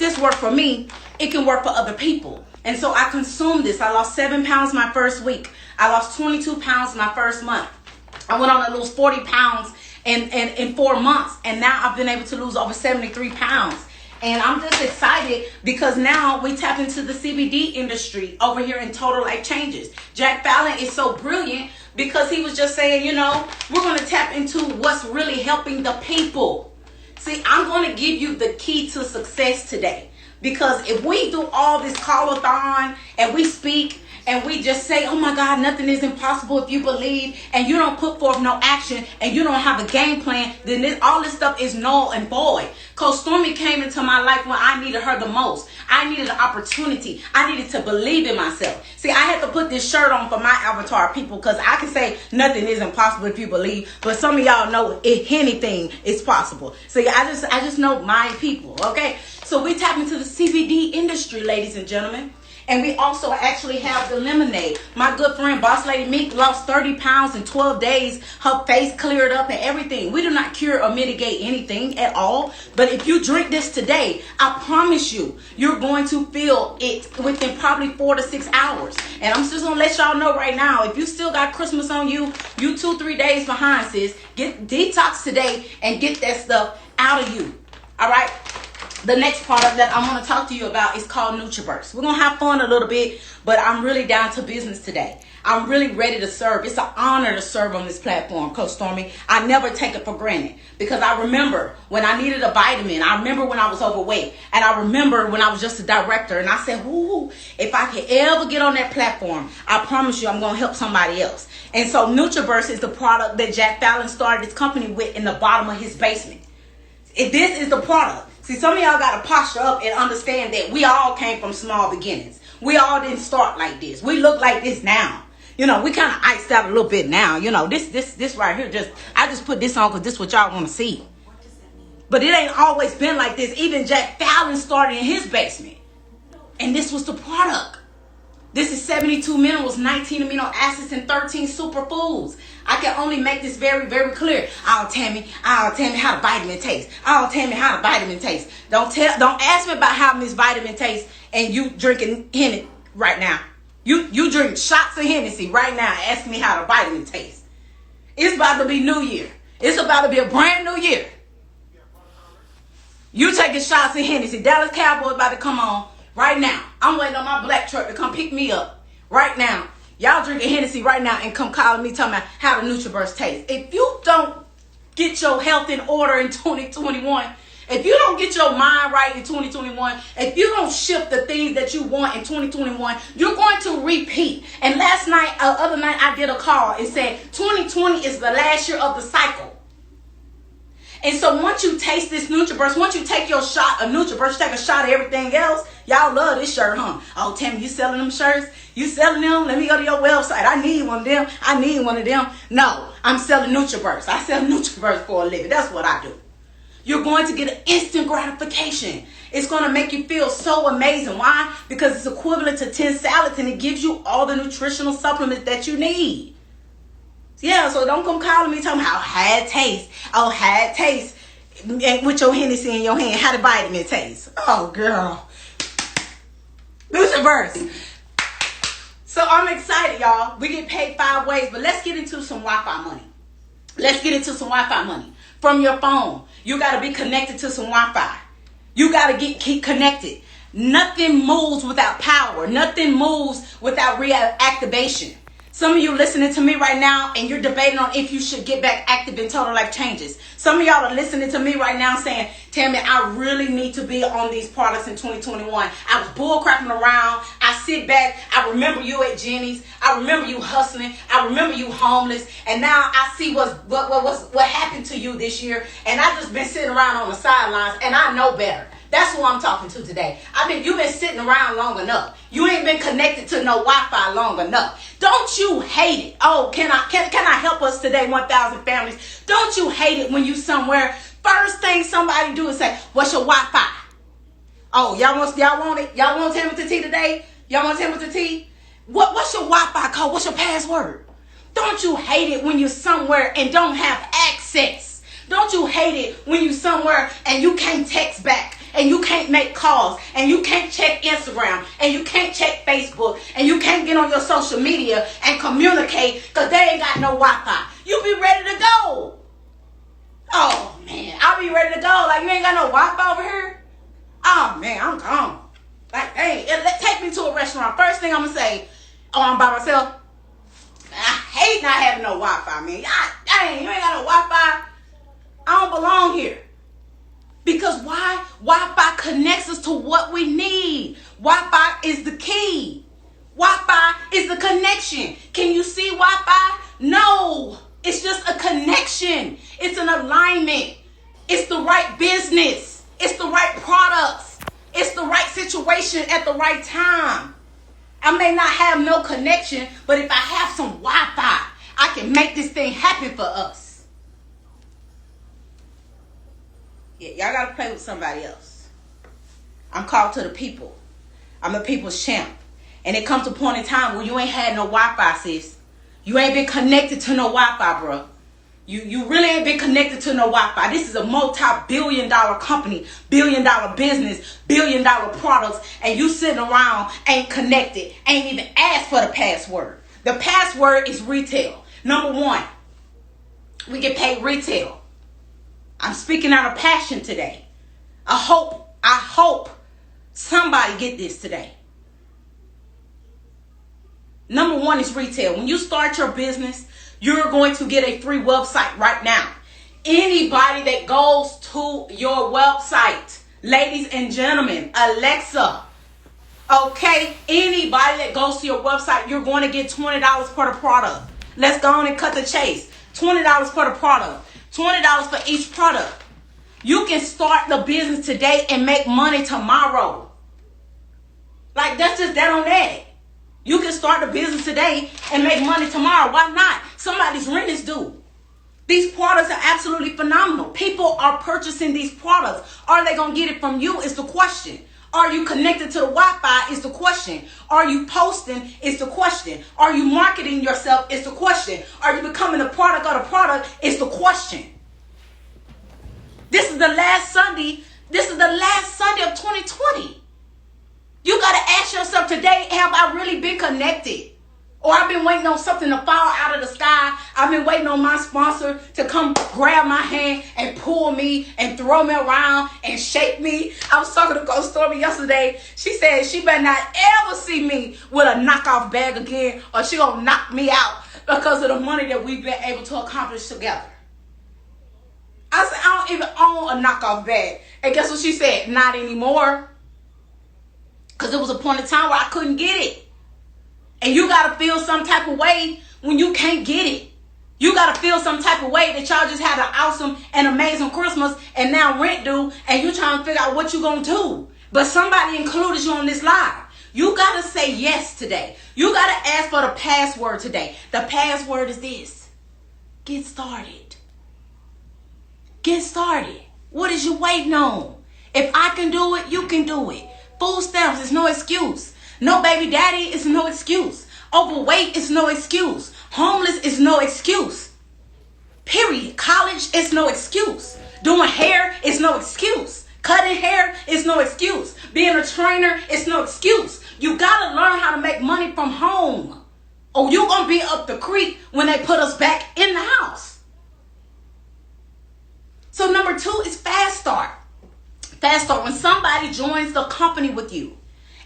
this worked for me, it can work for other people. And so I consumed this. I lost 7 pounds my first week. I lost 22 pounds my first month. I went on to lose 40 pounds in 4 months. And now I've been able to lose over 73 pounds. And I'm just excited because now we tap into the CBD industry over here in Total Life Changes. Jack Fallon is so brilliant because he was just saying, we're going to tap into what's really helping the people. See, I'm going to give you the key to success today. Because if we do all this call-a-thon and we speak and we just say, oh my God, nothing is impossible if you believe, and you don't put forth no action and you don't have a game plan, then all this stuff is null and void. Coach Stormy came into my life when I needed her the most. I needed an opportunity. I needed to believe in myself. See, I had to put this shirt on for my avatar people because I can say nothing is impossible if you believe, but some of y'all know if anything is possible. See, I just know my people, okay? So we tap into the CBD industry, ladies and gentlemen. And we also actually have the lemonade. My good friend, Boss Lady Meek, lost 30 pounds in 12 days. Her face cleared up and everything. We do not cure or mitigate anything at all. But if you drink this today, I promise you, you're going to feel it within probably 4 to 6 hours. And I'm just going to let y'all know right now, if you still got Christmas on you, you 2-3 days behind, sis. Get detox today and get that stuff out of you. All right? The next product that I'm going to talk to you about is called NutriBurst. We're going to have fun a little bit, but I'm really down to business today. I'm really ready to serve. It's an honor to serve on this platform, Coach Stormy. I never take it for granted because I remember when I needed a vitamin. I remember when I was overweight. And I remember when I was just a director. And I said, ooh, if I could ever get on that platform, I promise you I'm going to help somebody else. And so NutriBurst is the product that Jack Fallon started his company with in the bottom of his basement. This is the product. See, some of y'all got to posture up and understand that we all came from small beginnings. We all didn't start like this. We look like this now. We kind of iced out a little bit now. This right here, I just put this on because this is what y'all want to see. But it ain't always been like this. Even Jack Fallon started in his basement. And this was the product. This is 72 minerals, 19 amino acids, and 13 superfoods. I can only make this very, very clear. Oh, Tammy how the vitamin tastes. Oh, Tammy, how the vitamin tastes. Don't ask me about how this vitamin tastes and you drinking Hennessy right now. You drink shots of Hennessy right now and ask me how the vitamin tastes. It's about to be New Year. It's about to be a brand new year. You taking shots of Hennessy. Dallas Cowboys about to come on. Right now, I'm waiting on my black truck to come pick me up. Right now, y'all drinking Hennessy right now and come calling me talking about how the NutriBurst tastes. If you don't get your health in order in 2021, if you don't get your mind right in 2021, if you don't shift the things that you want in 2021, you're going to repeat. And other night, I did a call and said 2020 is the last year of the cycle. And so once you taste this NutriBurst, once you take your shot of NutriBurst, take a shot of everything else. Y'all love this shirt, huh? Oh, Tammy, you selling them shirts? You selling them? Let me go to your website. I need one of them. I need one of them. No, I'm selling NutriBurst. I sell NutriBurst for a living. That's what I do. You're going to get an instant gratification. It's going to make you feel so amazing. Why? Because it's equivalent to 10 salads and it gives you all the nutritional supplements that you need. Yeah, so don't come calling me talking about how it tastes. Oh, how it tastes with your Hennessy in your hand. How the vitamin tastes. Oh, girl. NutriBurst. So I'm excited, y'all. We get paid 5 ways, but let's get into some Wi-Fi money. Let's get into some Wi-Fi money. From your phone, you got to be connected to some Wi-Fi. You got to keep connected. Nothing moves without power. Nothing moves without reactivation. Some of you listening to me right now and you're debating on if you should get back active in Total Life Changes. Some of y'all are listening to me right now saying, Tammy, I really need to be on these products in 2021. I was bullcrapping around. I sit back. I remember you at Jenny's. I remember you hustling. I remember you homeless. And now I see what happened to you this year. And I've just been sitting around on the sidelines and I know better. That's who I'm talking to today. You've been sitting around long enough. You ain't been connected to no Wi-Fi long enough. Don't you hate it? Oh, can I help us today, 1,000 families? Don't you hate it when you somewhere, first thing somebody do is say, what's your Wi-Fi? Oh, y'all want it? Y'all want Timothy T today? Y'all want Timothy T? What's your Wi-Fi code? What's your password? Don't you hate it when you're somewhere and don't have access? Don't you hate it when you're somewhere and you can't text back? and you can't make calls, and you can't check Instagram, and you can't check Facebook, and you can't get on your social media and communicate because they ain't got no Wi-Fi. You be ready to go. Oh, man, I'll be ready to go. Like, you ain't got no Wi-Fi over here? Oh, man, I'm gone. Like, hey, take me to a restaurant. First thing I'm going to say, oh, I'm by myself. I hate not having no Wi-Fi, man. Dang, you ain't got no Wi-Fi. I don't belong here. Because why? Wi-Fi connects us to what we need. Wi-Fi is the key. Wi-Fi is the connection. Can you see Wi-Fi? No. It's just a connection. It's an alignment. It's the right business. It's the right products. It's the right situation at the right time. I may not have no connection, but if I have some Wi-Fi, I can make this thing happen for us. Yeah, y'all got to play with somebody else. I'm called to the people. I'm a people's champ. And it comes to a point in time where you ain't had no Wi-Fi, sis. You ain't been connected to no Wi-Fi, bro. You really ain't been connected to no Wi-Fi. This is a multi-billion-dollar company, billion-dollar business, billion-dollar products, and you sitting around ain't connected, ain't even asked for the password. The password is retail. Number one, we get paid retail. I'm speaking out of passion today. I hope somebody get this today. Number one is retail. When you start your business, you're going to get a free website right now. Anybody that goes to your website, ladies and gentlemen, Alexa, okay, anybody that goes to your website, you're going to get $20 per the product. Let's go on and cut the chase. $20 per the product. $20 for each product. You can start the business today and make money tomorrow. Like, that's just that on that. You can start the business today and make money tomorrow. Why not? Somebody's rent is due. These products are absolutely phenomenal. People are purchasing these products. Are they going to get it from you is the question. Are you connected to the Wi-Fi is the question. Are you posting is the question. Are you marketing yourself is the question. Are you becoming a product of the product is the question. This is the last Sunday. This is the last Sunday of 2020. You got to ask yourself today, have I really been connected? Or I've been waiting on something to fall out of the sky. I've been waiting on my sponsor to come grab my hand and pull me and throw me around and shake me. I was talking to Coach Stormy yesterday. She said she better not ever see me with a knockoff bag again or she gonna knock me out because of the money that we've been able to accomplish together. I said, I don't even own a knockoff bag. And guess what she said? Not anymore. Because there was a point in time where I couldn't get it. And you got to feel some type of way when you can't get it. You got to feel some type of way that y'all just had an awesome and amazing Christmas and now rent due and you trying to figure out what you going to do. But somebody included you on this live. You got to say yes today. You got to ask for the password today. The password is this. Get started. Get started. What is you waiting on? If I can do it, you can do it. Food stamps is no excuse. No baby daddy is no excuse. Overweight is no excuse. Homeless is no excuse. Period. College is no excuse. Doing hair is no excuse. Cutting hair is no excuse. Being a trainer is no excuse. You got to learn how to make money from home. Or you're going to be up the creek when they put us back in the house. So number 2 is fast start. Fast start. When somebody joins the company with you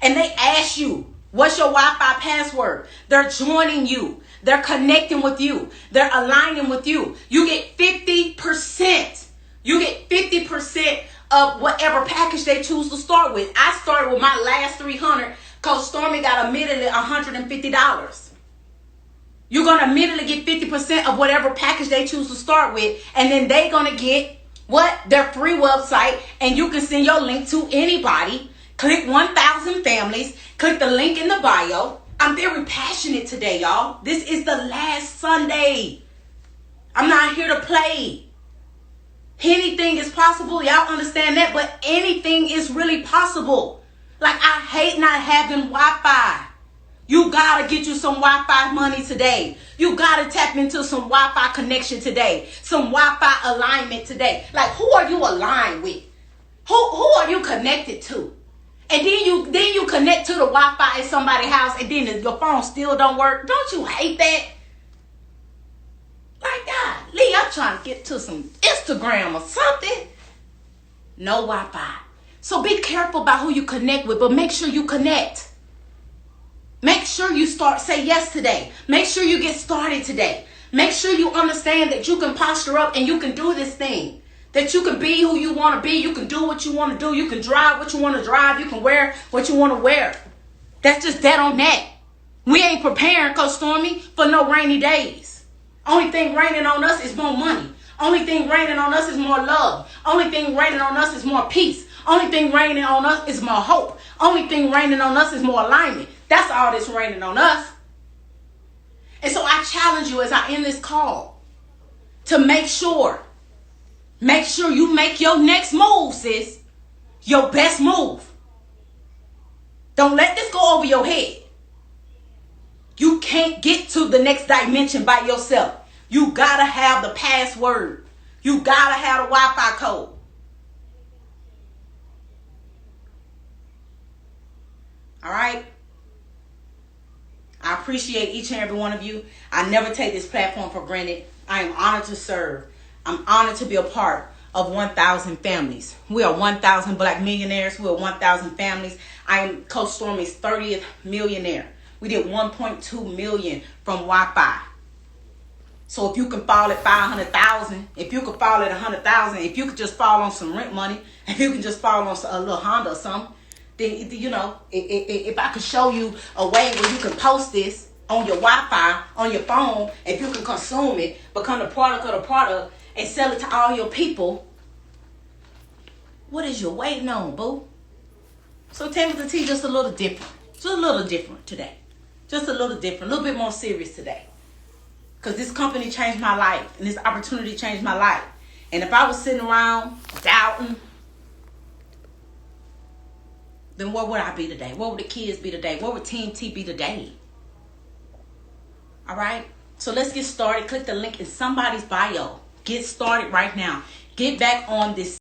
and they ask you, what's your Wi-Fi password? They're joining you. They're connecting with you. They're aligning with you. You get 50%. You get 50% of whatever package they choose to start with. I started with my last 300 because Stormy got immediately $150. You're going to immediately get 50% of whatever package they choose to start with. And then they're going to get what? Their free website. And you can send your link to anybody. Click 1,000 families. Click the link in the bio. I'm very passionate today, y'all. This is the last Sunday. I'm not here to play. Anything is possible. Y'all understand that? But anything is really possible. Like, I hate not having Wi-Fi. You got to get you some Wi-Fi money today. You got to tap into some Wi-Fi connection today. Some Wi-Fi alignment today. Like, who are you aligned with? Who are you connected to? And then you connect to the Wi-Fi at somebody's house, and then your phone still don't work. Don't you hate that? Like, God, Lee, I'm trying to get to some Instagram or something. No Wi-Fi. So be careful about who you connect with, but make sure you connect. Make sure you say yes today. Make sure you get started today. Make sure you understand that you can posture up and you can do this thing. That you can be who you want to be. You can do what you want to do. You can drive what you want to drive. You can wear what you want to wear. That's just that on that. We ain't preparing, Coach Stormy, for no rainy days. Only thing raining on us is more money. Only thing raining on us is more love. Only thing raining on us is more peace. Only thing raining on us is more hope. Only thing raining on us is more alignment. That's all that's raining on us. And so I challenge you as I end this call to make sure you make your next move, sis, your best move. Don't let this go over your head. You can't get to the next dimension by yourself. You gotta have the password. You gotta have the Wi-Fi code. All right? I appreciate each and every one of you. I never take this platform for granted. I am honored to serve. I'm honored to be a part of 1,000 families. We are 1,000 Black millionaires. We are 1,000 families. I am Coach Stormy's 30th millionaire. We did 1.2 million from Wi-Fi. So if you can fall at 500,000, if you could fall at 100,000, if you could just fall on some rent money, if you can just fall on a little Honda or something, then, you know, if I could show you a way where you can post this on your Wi-Fi, on your phone, if you can consume it, become the product of the product, and sell it to all your people, what is you waiting on, boo? So Timothy T, just a little different. Just a little different today. Just a little different. A little bit more serious today. Because this company changed my life. And this opportunity changed my life. And if I was sitting around doubting, then where would I be today? Where would the kids be today? Where would Team T be today? All right? So let's get started. Click the link in somebody's bio. Get started right now. Get back on this